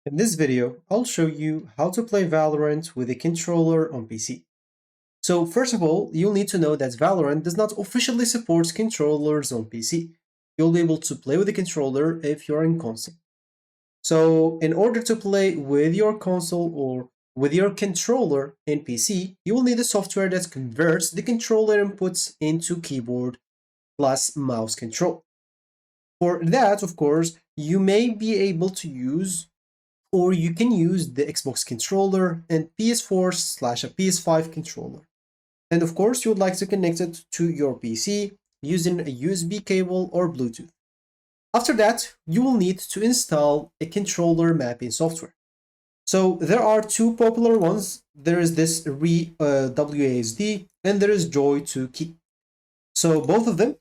In this video, I'll show you how to play Valorant with a controller on PC. So first of all, you'll need to know that Valorant does not officially support controllers on PC. You'll be able to play with a controller if you're in console. So in order to play with your console or with your controller in PC, you will need a software that converts the controller inputs into keyboard plus mouse control. For that, of course, you may be able to use or you can use the Xbox controller and PS4 / a PS5 controller. And of course, you would like to connect it to your PC using a USB cable or Bluetooth. After that, you will need to install a controller mapping software. So there are two popular ones. There is this WASD and there is Joy2Key. So both of them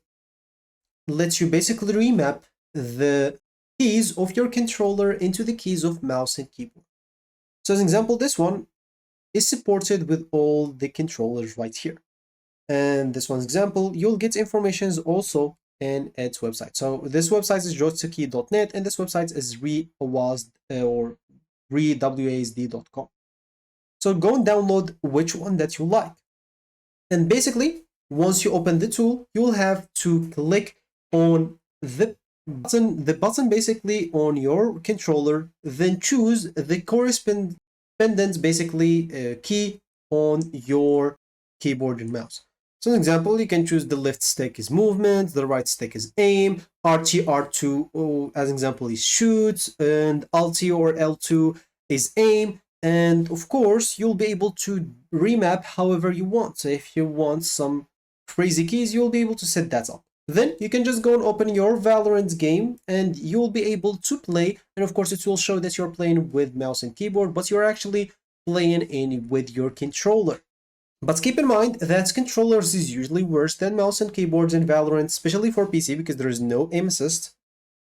lets you basically remap the keys of your controller into the keys of mouse and keyboard. So as an example, this one is supported with all the controllers right here. And this one's example, you'll get information also in its website. So this website is joytokey.net and this website is rewasd.com. So go and download which one that you like. And basically, once you open the tool, you'll have to click on the button basically on your controller, then choose the correspondent basically key on your keyboard and mouse. So, an example, you can choose the left stick is movement, the right stick is aim, RT, R2, as an example, is shoot, and Alt or L2 is aim. And of course, you'll be able to remap however you want. So if you want some crazy keys, you'll be able to set that up. Then you can just go and open your Valorant game and you'll be able to play. And of course, it will show that you're playing with mouse and keyboard, but you're actually playing with your controller. But keep in mind that controllers is usually worse than mouse and keyboards in Valorant, especially for PC because there is no aim assist.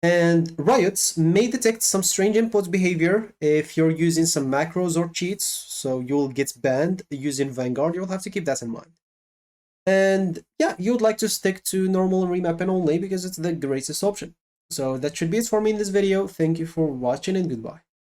And Riots may detect some strange input behavior if you're using some macros or cheats, so you'll get banned using Vanguard. You'll have to keep that in mind. And yeah, you'd like to stick to normal remapping only because it's the greatest option. So that should be it for me in this video. Thank you for watching and goodbye.